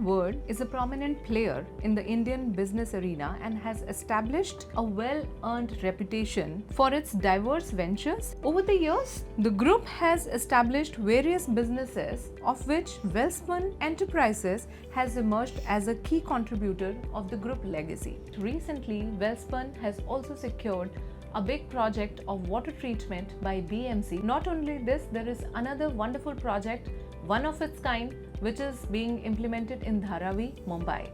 Word is a prominent player in the Indian business arena and has established a well-earned reputation for its diverse ventures. Over the years, the group has established various businesses, of which Welspun Enterprises has emerged as a key contributor of the group legacy. Recently, Welspun has also secured a big project of water treatment by BMC. Not only this, there is another wonderful project, one of its kind, which is being implemented in Dharavi, Mumbai.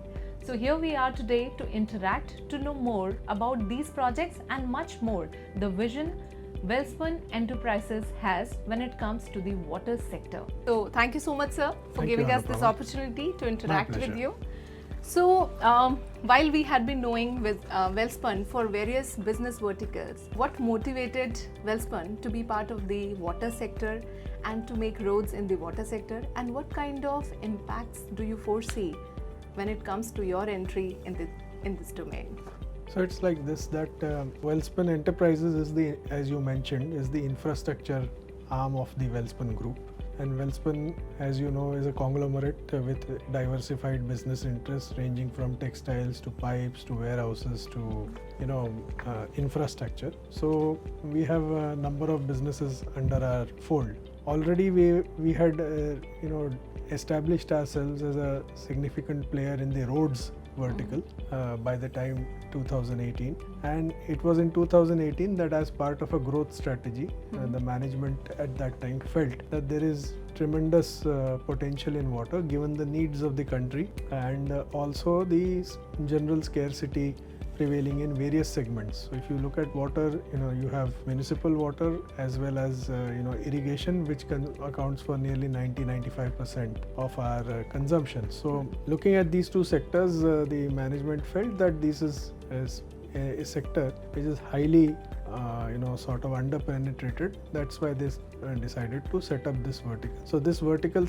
So here we are today to interact, to know more about these projects and much more, the vision Welspun Enterprises has when it comes to the water sector. So thank you so much, sir, for giving us this opportunity to interact with you. So while we had been knowing with Welspun for various business verticals, what motivated Welspun to be part of the water sector and to make roads in the water sector, and what kind of impacts do you foresee when it comes to your entry in this domain? So it's like this, that Welspun Enterprises is the, as you mentioned, is the infrastructure arm of the Welspun Group. And Welspun, as you know, is a conglomerate with diversified business interests ranging from textiles to pipes to warehouses to infrastructure. So we have a number of businesses under our fold. Already we had established ourselves as a significant player in the roads vertical by the time 2018, and it was in 2018 that as part of a growth strategy the management at that time felt that there is tremendous potential in water given the needs of the country and also the general scarcity prevailing in various segments. So if you look at water, you have municipal water as well as irrigation, which accounts for nearly 90-95% of our consumption. So looking at these two sectors, the management felt that this is a sector which is highly sort of under-penetrated. That's why they decided to set up this vertical. So this vertical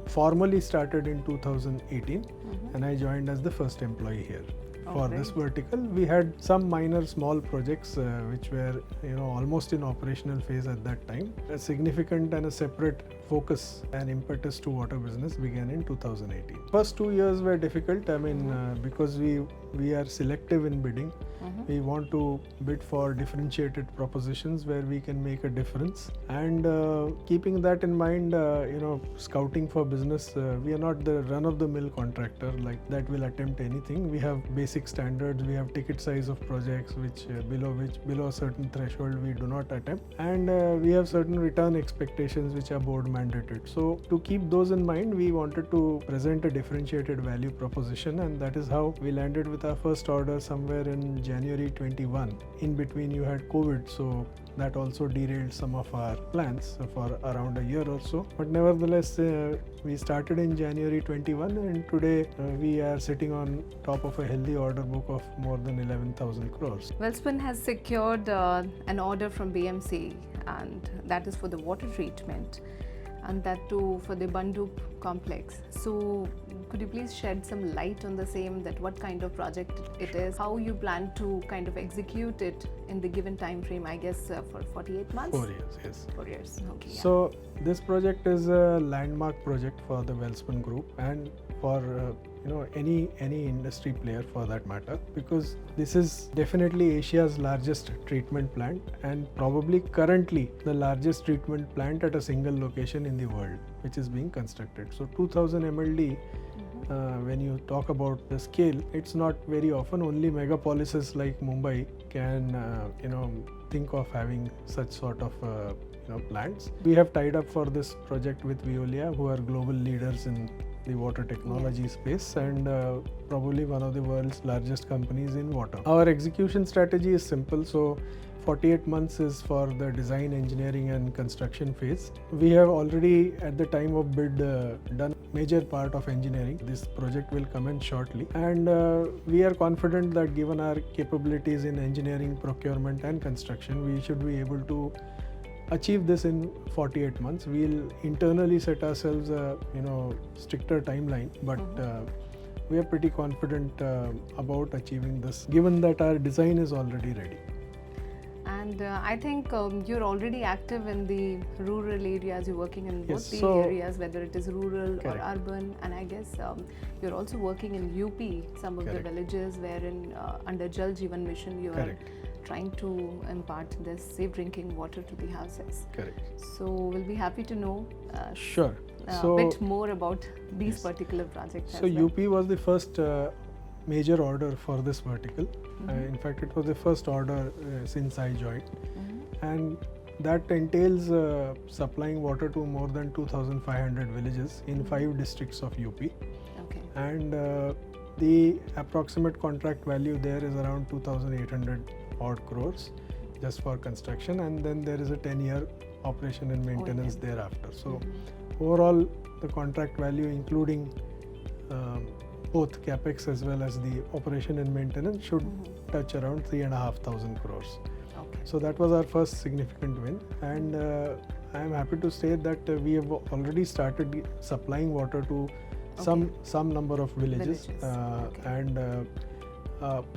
formally started in 2018, and I joined as the first employee here. For this vertical, we had some minor small projects which were almost in operational phase at that time. A significant and a separate focus and impetus to water business began in 2018. First 2 years were difficult. I mean, because we are selective in bidding. We want to bid for differentiated propositions where we can make a difference. And keeping that in mind, scouting for business, we are not the run-of-the-mill contractor like that will attempt anything. We have basic standards. We have ticket size of projects which below a certain threshold we do not attempt, and we have certain return expectations which are board mandated. So to keep those in mind, we wanted to present a differentiated value proposition, and that is how we landed with our first order somewhere in January 21. In between you had COVID, so that also derailed some of our plans for around a year or so. But nevertheless, we started in January 21, and today we are sitting on top of a healthy order book of more than 11,000 crores. Welspun has secured an order from BMC, and that is for the water treatment, and that too for the Bandup complex. So could you please shed some light on the same, that what kind of project it is, how you plan to kind of execute it in the given time frame, I guess for 48 months? 4 years, yes. 4 years, okay. Yeah. So this project is a landmark project for the Welspun Group and for any industry player for that matter, because this is definitely Asia's largest treatment plant and probably currently the largest treatment plant at a single location in the world, which is being constructed. So 2000 MLD, when you talk about the scale, it's not very often. Only megapolises like Mumbai can think of having such sort of plants. We have tied up for this project with Veolia, who are global leaders in the water technology space and probably one of the world's largest companies in water. Our execution strategy is simple. So 48 months is for the design, engineering and construction phase. We have already at the time of bid done major part of engineering. This project will commence shortly, and we are confident that given our capabilities in engineering, procurement and construction, we should be able to achieve this in 48 months. We'll internally set ourselves a stricter timeline, but we are pretty confident about achieving this given that our design is already ready. And I think you're already active in the rural areas. You're working in both Yes, the so- areas, whether it is rural Correct. or urban. And I guess you're also working in UP, some of Correct. the villages wherein under Jal Jeevan Mission you Correct. are trying to impart this safe drinking water to the houses. Correct. So we'll be happy to know Sure. a bit more about these Yes. particular projects. So as well. UP was the first major order for this vertical. In fact, it was the first order since I joined, and that entails supplying water to more than 2,500 villages in 5 districts of UP. Okay. And the approximate contract value there is around 2,800 odd crores just for construction, and then there is a 10-year operation and maintenance thereafter. So overall, the contract value, including both capex as well as the operation and maintenance, should touch around 3,500 crores. Okay. So that was our first significant win, and I am happy to say that we have already started supplying water to some number of villages, Okay. and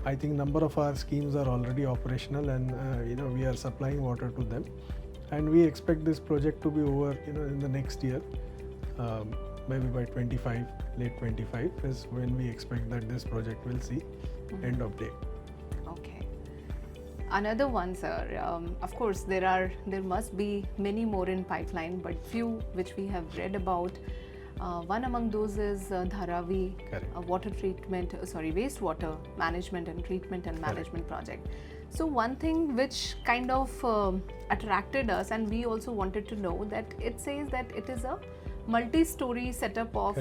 I think number of our schemes are already operational, and we are supplying water to them, and we expect this project to be over in the next year, maybe by 25, late 25 is when we expect that this project will see end of day. Okay. Another one, sir. Of course, there must be many more in pipeline, but few which we have read about. One among those is Dharavi wastewater management and treatment and management project. So one thing which kind of attracted us, and we also wanted to know, that it says that it is a multi-story setup of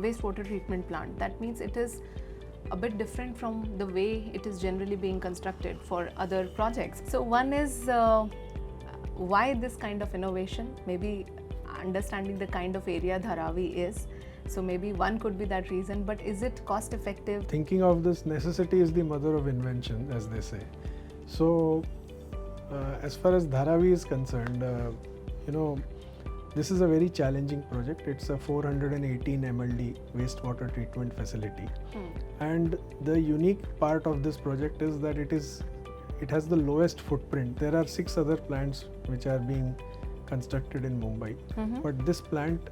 wastewater treatment plant. That means it is a bit different from the way it is generally being constructed for other projects. So one is why this kind of innovation, maybe understanding the kind of area Dharavi is. So maybe one could be that reason, but is it cost effective? Thinking of this, necessity is the mother of invention, as they say. So as far as Dharavi is concerned, this is a very challenging project. It's a 418 MLD wastewater treatment facility, and the unique part of this project is that it has the lowest footprint. There are 6 other plants which are being constructed in Mumbai, but this plant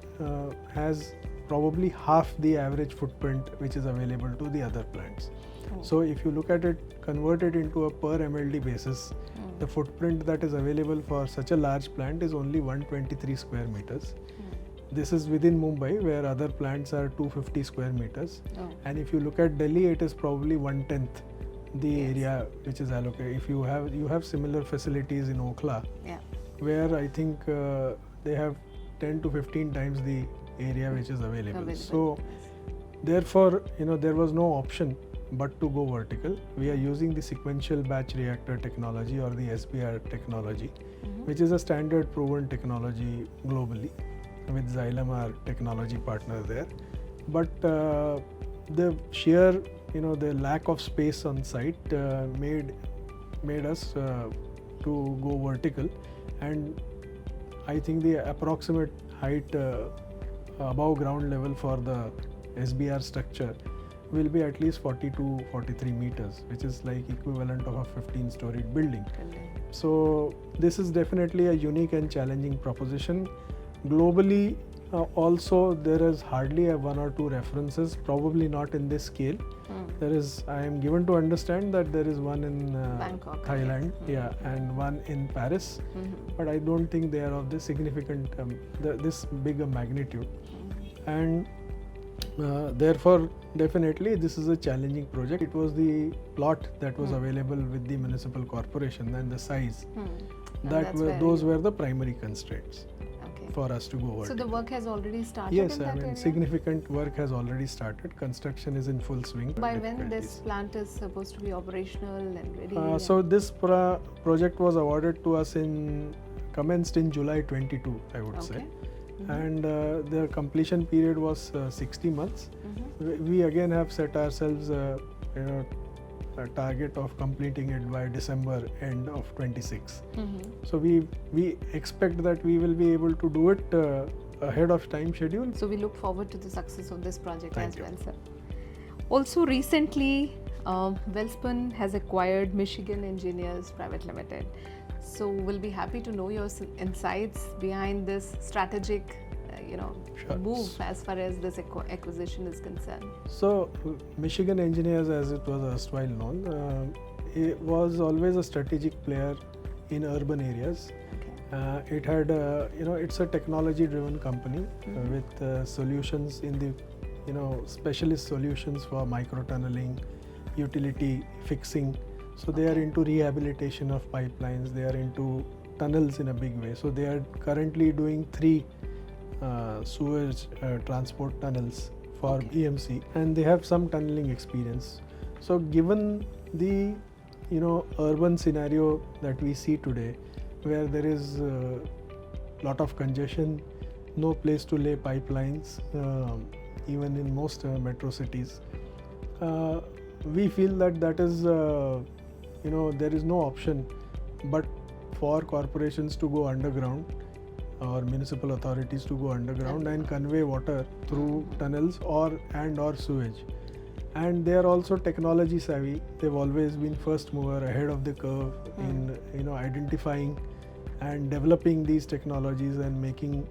has probably half the average footprint which is available to the other plants. So if you look at it, converted into a per MLD basis, the footprint that is available for such a large plant is only 123 square meters. This is within Mumbai, where other plants are 250 square meters. And if you look at Delhi, it is probably 1/10 the area which is allocated. If you have similar facilities in Okhla, where I think they have 10 to 15 times the area which is available. So therefore, there was no option but to go vertical. We are using the sequential batch reactor technology, or the SBR technology, which is a standard proven technology globally, with Xylem, our technology partner there. But the sheer the lack of space on site made us to go vertical, and I think the approximate height above ground level for the SBR structure will be at least 40 to 43 meters, which is like equivalent of a 15-storied building. So this is definitely a unique and challenging proposition. Globally, also there is hardly a 1 or 2 references, probably not in this scale. I am given to understand that there is one in Bangkok, Thailand, and one in Paris, but I don't think they are of this significant, this big a magnitude. And therefore, definitely this is a challenging project. It was the plot that was available with the municipal corporation and the size. Those were the primary constraints for us to go vertical. So the work has already started. Yes, in that area? Significant work has already started. Construction is in full swing. By when this plant is supposed to be operational and ready? So this project was awarded to us commenced in July 22, I would say. And the completion period was 60 months. We again have set ourselves a target of completing it by December end of 26. So we expect that we will be able to do it ahead of time schedule. So we look forward to the success of this project Thank as you. well, sir. Also recently, Welspun has acquired Michigan Engineers Private Limited. So we'll be happy to know your insights behind this strategic, Sure. move as far as this acquisition is concerned. So, Michigan Engineers, as it was erstwhile known, it was always a strategic player in urban areas. Okay. It had, it's a technology-driven company with solutions in the, specialist solutions for micro-tunneling, utility fixing. So they are into rehabilitation of pipelines. They are into tunnels in a big way. So they are currently doing 3 sewage transport tunnels for EMC, and they have some tunneling experience. So given the urban scenario that we see today, where there is a lot of congestion, no place to lay pipelines, even in most metro cities, we feel that is there is no option but for corporations to go underground or municipal authorities to go underground and convey water through tunnels or sewage. And they are also technology savvy. They've always been first mover, ahead of the curve in identifying and developing these technologies and making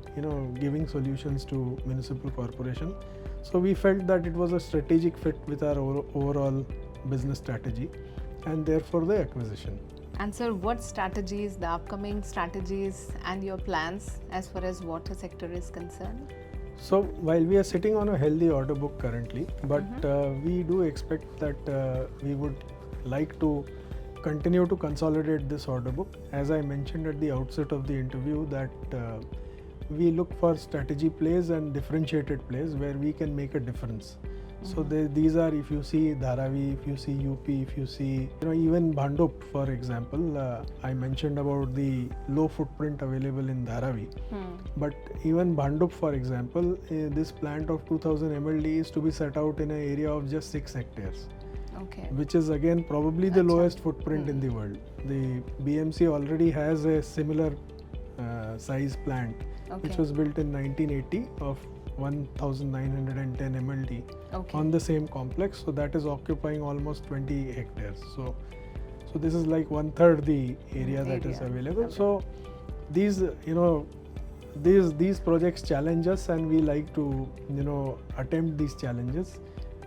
giving solutions to municipal corporation. So we felt that it was a strategic fit with our overall business strategy, and therefore the acquisition. And sir, what strategies, the upcoming strategies and your plans as far as water sector is concerned? So while we are sitting on a healthy order book currently, but we do expect that we would like to continue to consolidate this order book. As I mentioned at the outset of the interview, that we look for strategy plays and differentiated plays where we can make a difference. So these are, if you see Dharavi, if you see UP, if you see even Bhandup, for example, I mentioned about the low footprint available in Dharavi. But even Bhandup, for example, this plant of 2000 MLD is to be set out in an area of just 6 hectares. Okay. Which is again probably the lowest footprint in the world. The BMC already has a similar size plant, which was built in 1980 of 1910 MLD on the same complex. So that is occupying almost 20 hectares. So this is like 1/3 the area that is available. So these these projects challenge us, and we like to attempt these challenges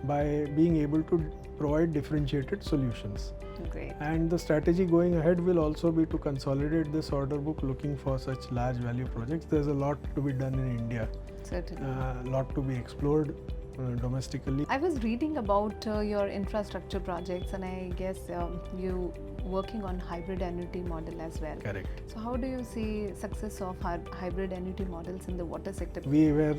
by being able to provide differentiated solutions. Great. And the strategy going ahead will also be to consolidate this order book, looking for such large value projects. There's a lot to be done in India. Certainly. A lot to be explored domestically. I was reading about your infrastructure projects, and I guess you working on hybrid annuity model as well. Correct. So how do you see success of hybrid annuity models in the water sector? We were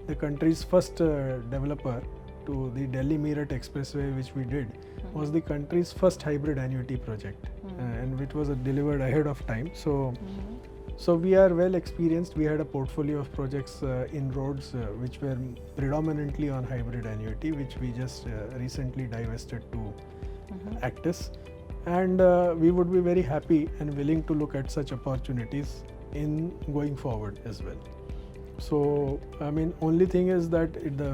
the country's first developer to the Delhi-Meerut Expressway, which we did, was the country's first hybrid annuity project, and which was delivered ahead of time. So we are well experienced. We had a portfolio of projects in roads which were predominantly on hybrid annuity, which we just recently divested to Actis. And we would be very happy and willing to look at such opportunities in going forward as well. So, I mean, only thing is that the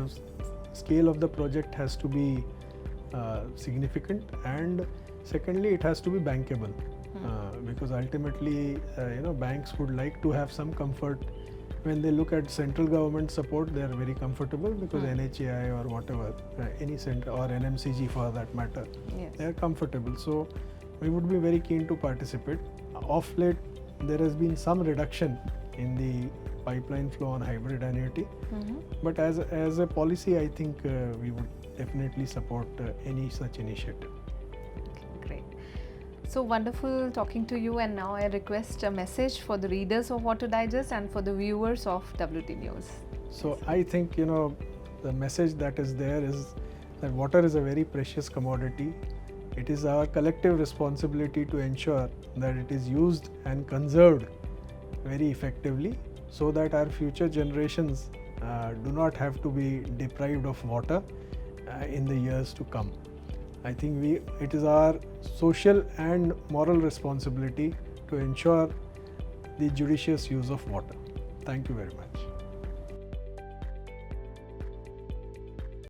scale of the project has to be significant, and secondly, it has to be bankable. Because ultimately, banks would like to have some comfort when they look at central government support. They are very comfortable because NHAI or whatever, any center or NMCG for that matter, they are comfortable. So we would be very keen to participate. Of late, there has been some reduction in the pipeline flow on hybrid annuity, but as a policy, I think we would definitely support any such initiative. Great. So wonderful talking to you, and now I request a message for the readers of Water Digest and for the viewers of WT News. So I think the message that is there is that water is a very precious commodity. It is our collective responsibility to ensure that it is used and conserved very effectively, so that our future generations do not have to be deprived of water in the years to come. I think it is our social and moral responsibility to ensure the judicious use of water. Thank you very much.